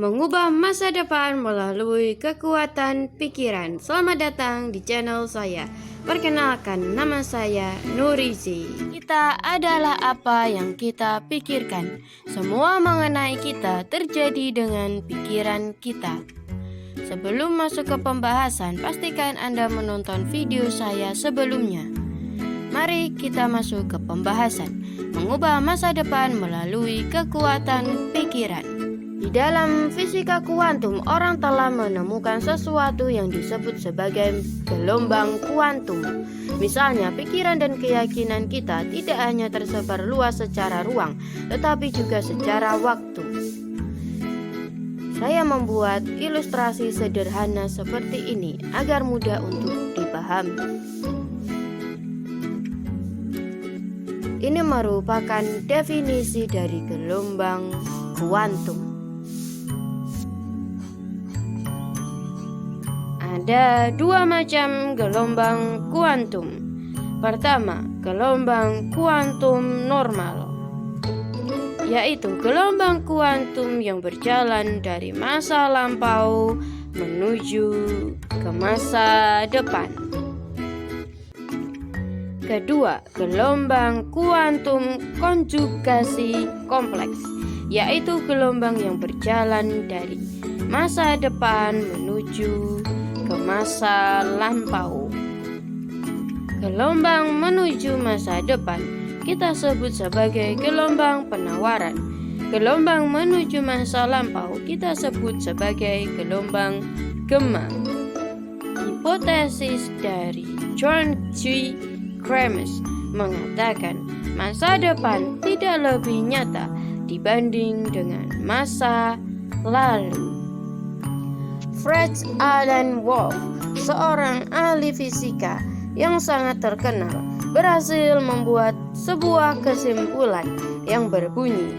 Mengubah masa depan melalui kekuatan pikiran. Selamat datang di channel saya. Perkenalkan, nama saya Nurizi. Kita adalah apa yang kita pikirkan. Semua mengenai kita terjadi dengan pikiran kita. Sebelum masuk ke pembahasan, pastikan Anda menonton video saya sebelumnya. Mari kita masuk ke pembahasan. Mengubah masa depan melalui kekuatan pikiran. Di dalam fisika kuantum, orang telah menemukan sesuatu yang disebut sebagai gelombang kuantum. Misalnya, pikiran dan keyakinan kita tidak hanya tersebar luas secara ruang, tetapi juga secara waktu. Saya membuat ilustrasi sederhana seperti ini agar mudah untuk dipahami. Ini merupakan definisi dari gelombang kuantum. Ada dua macam gelombang kuantum. Pertama, gelombang kuantum normal, yaitu gelombang kuantum yang berjalan dari masa lampau menuju ke masa depan. Kedua, gelombang kuantum konjugasi kompleks, yaitu gelombang yang berjalan dari masa depan menuju ke masa lampau. Gelombang menuju masa depan kita sebut sebagai gelombang penawaran. Gelombang menuju masa lampau kita sebut sebagai gelombang gamma. Hipotesis dari John G. Kremers mengatakan masa depan tidak lebih nyata dibanding dengan masa lalu. Fred Alan Wolf, seorang ahli fisika yang sangat terkenal, berhasil membuat sebuah kesimpulan yang berbunyi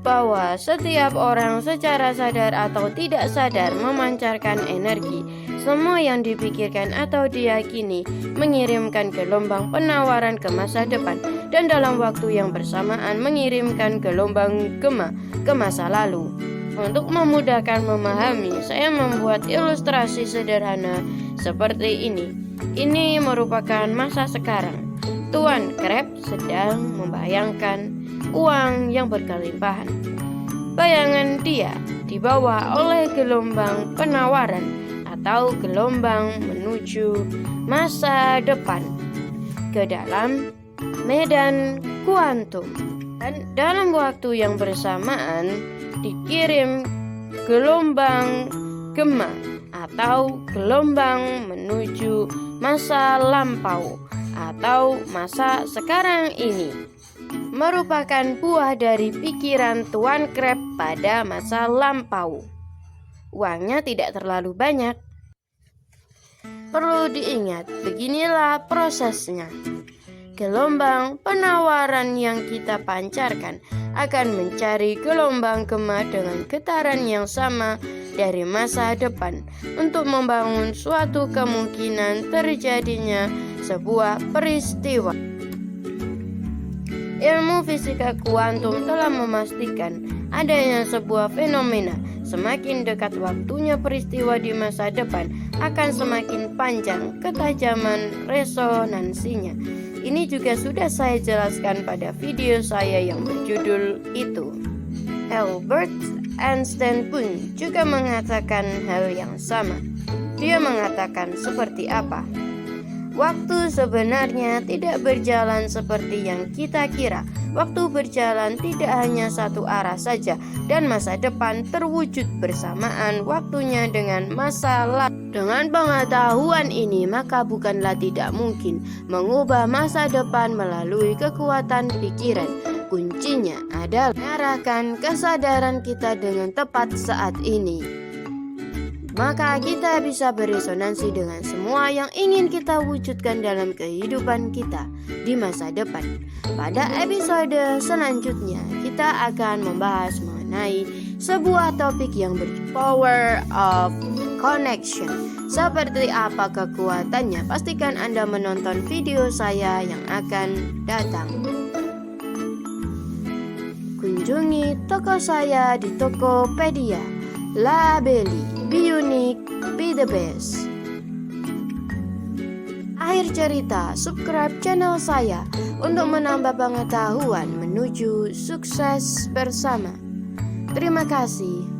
bahwa setiap orang secara sadar atau tidak sadar memancarkan energi. Semua yang dipikirkan atau diyakini mengirimkan gelombang penawaran ke masa depan, dan dalam waktu yang bersamaan mengirimkan gelombang gamma ke masa lalu. Untuk memudahkan memahami, saya membuat ilustrasi sederhana seperti ini. Ini merupakan masa sekarang. Tuan Krab sedang membayangkan uang yang berkelimpahan. Bayangan dia dibawa oleh gelombang penawaran atau gelombang menuju masa depan ke dalam medan kuantum. Dan dalam waktu yang bersamaan dikirim gelombang gamma atau gelombang menuju masa lampau atau masa sekarang ini, merupakan buah dari pikiran Tuan Krab pada masa lampau. Uangnya tidak terlalu banyak. Perlu diingat, beginilah prosesnya. Gelombang penawaran yang kita pancarkan akan mencari gelombang gamma dengan getaran yang sama dari masa depan untuk membangun suatu kemungkinan terjadinya sebuah peristiwa. Ilmu fisika kuantum telah memastikan adanya sebuah fenomena. Semakin dekat waktunya peristiwa di masa depan, akan semakin panjang ketajaman resonansinya. Ini juga sudah saya jelaskan pada video saya yang berjudul itu. Albert Einstein pun juga mengatakan hal yang sama. Dia mengatakan seperti apa? Waktu sebenarnya tidak berjalan seperti yang kita kira. Waktu berjalan tidak hanya satu arah saja, dan masa depan terwujud bersamaan waktunya dengan masa lalu. Dengan pengetahuan ini, maka bukanlah tidak mungkin mengubah masa depan melalui kekuatan pikiran. Kuncinya adalah mengarahkan kesadaran kita dengan tepat saat ini. Maka kita bisa beresonansi dengan semua yang ingin kita wujudkan dalam kehidupan kita di masa depan. Pada episode selanjutnya, kita akan membahas mengenai sebuah topik yang power of connection. Seperti apa kekuatannya? Pastikan Anda menonton video saya yang akan datang. kunjungi toko saya di Tokopedia. Labeli, be unique, be the best. Akhir cerita, subscribe channel saya untuk menambah pengetahuan menuju sukses bersama. Terima kasih.